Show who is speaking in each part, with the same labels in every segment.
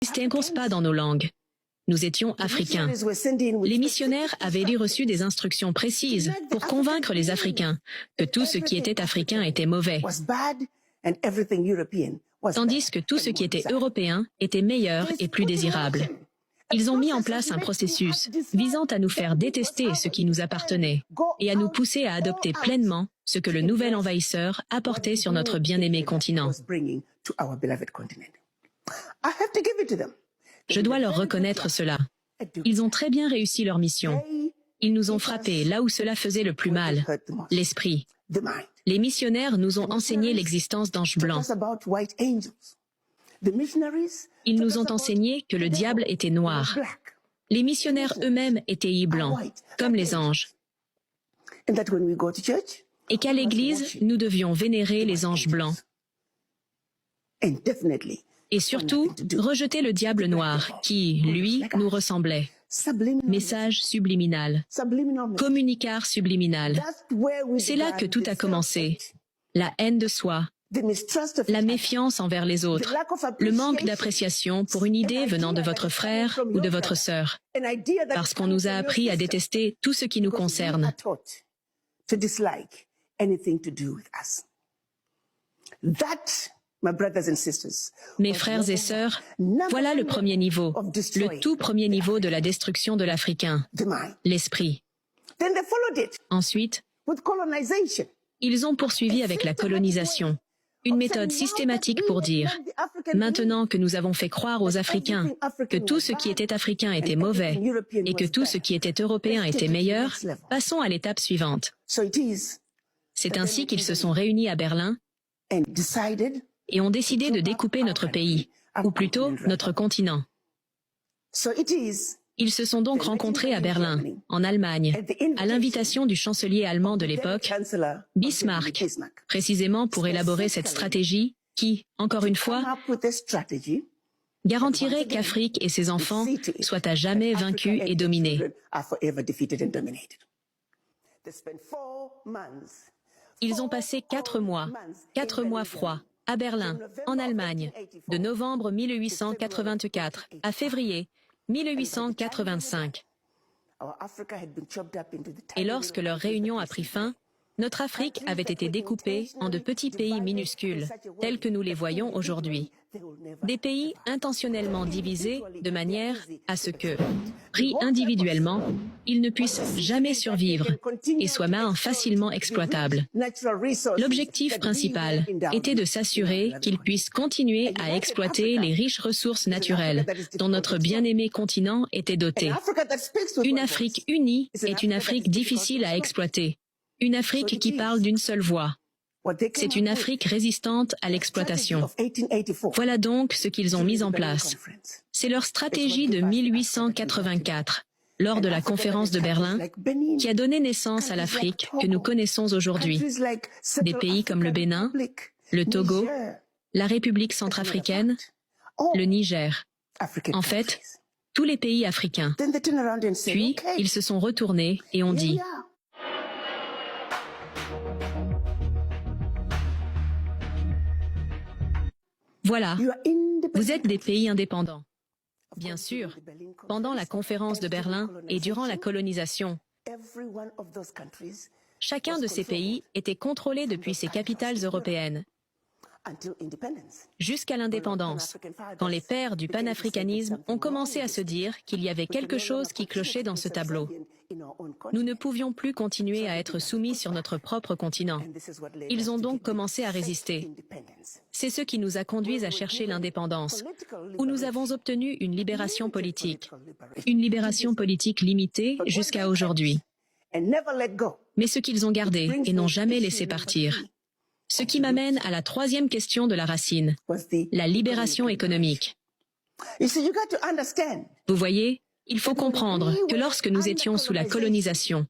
Speaker 1: n'existions pas dans nos langues. Nous étions africains. Les missionnaires avaient reçu des instructions précises pour convaincre les Africains que tout ce qui était africain était mauvais, tandis que tout ce qui était européen était meilleur et plus désirable. Ils ont mis en place un processus visant à nous faire détester ce qui nous appartenait et à nous pousser à adopter pleinement ce que le nouvel envahisseur apportait sur notre bien-aimé continent. Je dois leur reconnaître cela. Ils ont très bien réussi leur mission. Ils nous ont frappés là où cela faisait le plus mal, l'esprit. Les missionnaires nous ont enseigné l'existence d'anges blancs. Ils nous ont enseigné que le diable était noir. Les missionnaires eux-mêmes étaient blancs, comme les anges. Et qu'à l'église, nous devions vénérer les anges blancs. Et surtout, rejeter le diable noir, qui, lui, nous ressemblait. Message subliminal. Communicar subliminal. C'est là que tout a commencé. La haine de soi. La méfiance envers les autres, le manque d'appréciation pour une idée venant de votre frère ou de votre sœur, parce qu'on nous a appris à détester tout ce qui nous concerne. Mes frères et sœurs, voilà le premier niveau, le tout premier niveau de la destruction de l'Africain, l'esprit. Ensuite, ils ont poursuivi avec la colonisation. Une méthode systématique pour dire, maintenant que nous avons fait croire aux Africains que tout ce qui était africain était mauvais et que tout ce qui était européen était meilleur, passons à l'étape suivante. C'est ainsi qu'ils se sont réunis à Berlin et ont décidé de découper notre pays, ou plutôt notre continent. Ils se sont donc rencontrés à Berlin, en Allemagne, à l'invitation du chancelier allemand de l'époque, Bismarck, précisément pour élaborer cette stratégie qui, encore une fois, garantirait qu'Afrique et ses enfants soient à jamais vaincus et dominés. Ils ont passé 4 mois froids, à Berlin, en Allemagne, de novembre 1884 à février 1885. Et lorsque leur réunion a pris fin, notre Afrique avait été découpée en de petits pays minuscules, tels que nous les voyons aujourd'hui. Des pays intentionnellement divisés de manière à ce que, pris individuellement, ils ne puissent jamais survivre et soient même facilement exploitables. L'objectif principal était de s'assurer qu'ils puissent continuer à exploiter les riches ressources naturelles dont notre bien-aimé continent était doté. Une Afrique unie est une Afrique difficile à exploiter. Une Afrique qui parle d'une seule voix. C'est une Afrique résistante à l'exploitation. Voilà donc ce qu'ils ont mis en place. C'est leur stratégie de 1884, lors de la conférence de Berlin, qui a donné naissance à l'Afrique que nous connaissons aujourd'hui. Des pays comme le Bénin, le Togo, la République centrafricaine, le Niger. En fait, tous les pays africains. Puis, ils se sont retournés et ont dit « Voilà, vous êtes des pays indépendants. » Bien sûr, pendant la conférence de Berlin et durant la colonisation, chacun de ces pays était contrôlé depuis ses capitales européennes. Jusqu'à l'indépendance, quand les pères du panafricanisme ont commencé à se dire qu'il y avait quelque chose qui clochait dans ce tableau. Nous ne pouvions plus continuer à être soumis sur notre propre continent. Ils ont donc commencé à résister. C'est ce qui nous a conduits à chercher l'indépendance, où nous avons obtenu une libération politique limitée jusqu'à aujourd'hui. Mais ce qu'ils ont gardé et n'ont jamais laissé partir. Ce qui m'amène à la troisième question de la racine, la libération économique. Vous voyez, il faut comprendre que lorsque nous étions sous la colonisation,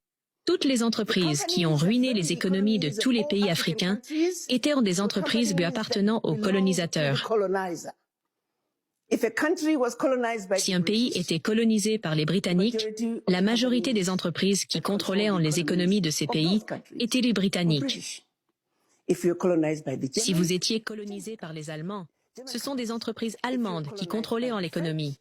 Speaker 1: toutes les entreprises qui ont ruiné les économies de tous les pays africains étaient des entreprises appartenant aux colonisateurs. Si un pays était colonisé par les Britanniques, la majorité des entreprises qui contrôlaient les économies de ces pays étaient les Britanniques. Si vous étiez colonisé par les Allemands, ce sont des entreprises allemandes qui contrôlaient l'économie.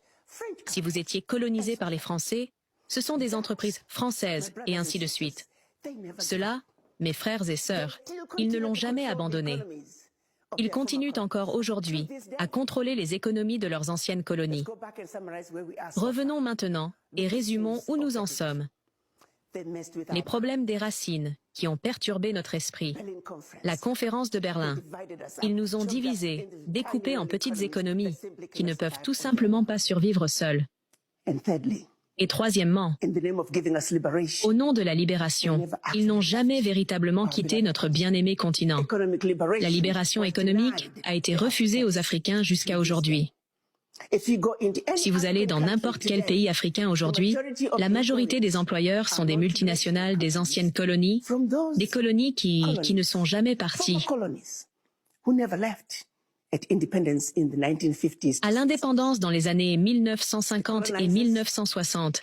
Speaker 1: Si vous étiez colonisé par les Français, ce sont des entreprises françaises et ainsi de suite. Cela, mes frères et sœurs, ils ne l'ont jamais abandonné. Ils continuent encore aujourd'hui à contrôler les économies de leurs anciennes colonies. Revenons maintenant et résumons où nous en sommes. Les problèmes des racines qui ont perturbé notre esprit. La conférence de Berlin. Ils nous ont divisés, découpés en petites économies qui ne peuvent tout simplement pas survivre seules. Et troisièmement, au nom de la libération, ils n'ont jamais véritablement quitté notre bien-aimé continent. La libération économique a été refusée aux Africains jusqu'à aujourd'hui. Si vous allez dans n'importe quel pays africain aujourd'hui, la majorité des employeurs sont des multinationales des anciennes colonies, des colonies qui ne sont jamais parties. À l'indépendance dans les années 1950 et 1960,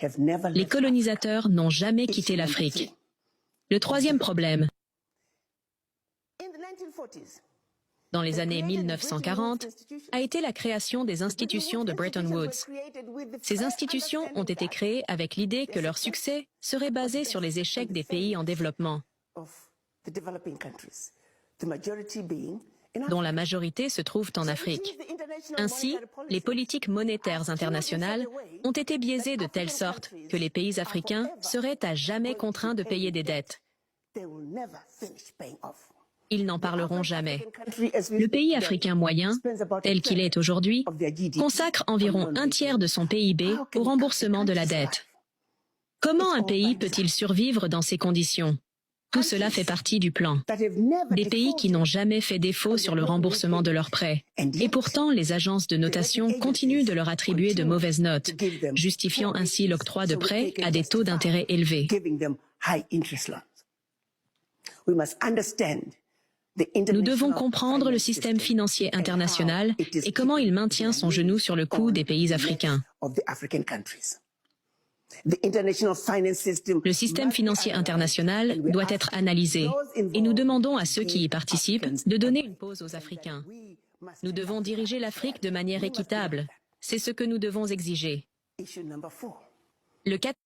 Speaker 1: les colonisateurs n'ont jamais quitté l'Afrique. Le troisième problème, dans les années 1940, a été la création des institutions de Bretton Woods. Ces institutions ont été créées avec l'idée que leur succès serait basé sur les échecs des pays en développement, dont la majorité se trouve en Afrique. Ainsi, les politiques monétaires internationales ont été biaisées de telle sorte que les pays africains seraient à jamais contraints de payer des dettes. Ils n'en parleront jamais. Le pays africain moyen, tel qu'il est aujourd'hui, consacre environ un tiers de son PIB au remboursement de la dette. Comment un pays peut-il survivre dans ces conditions? Tout cela fait partie du plan. Des pays qui n'ont jamais fait défaut sur le remboursement de leurs prêts. Et pourtant, les agences de notation continuent de leur attribuer de mauvaises notes, justifiant ainsi l'octroi de prêts à des taux d'intérêt élevés. Nous devons comprendre le système financier international et comment il maintient son genou sur le cou des pays africains. Le système financier international doit être analysé et nous demandons à ceux qui y participent de donner une pause aux Africains. Nous devons diriger l'Afrique de manière équitable. C'est ce que nous devons exiger. Le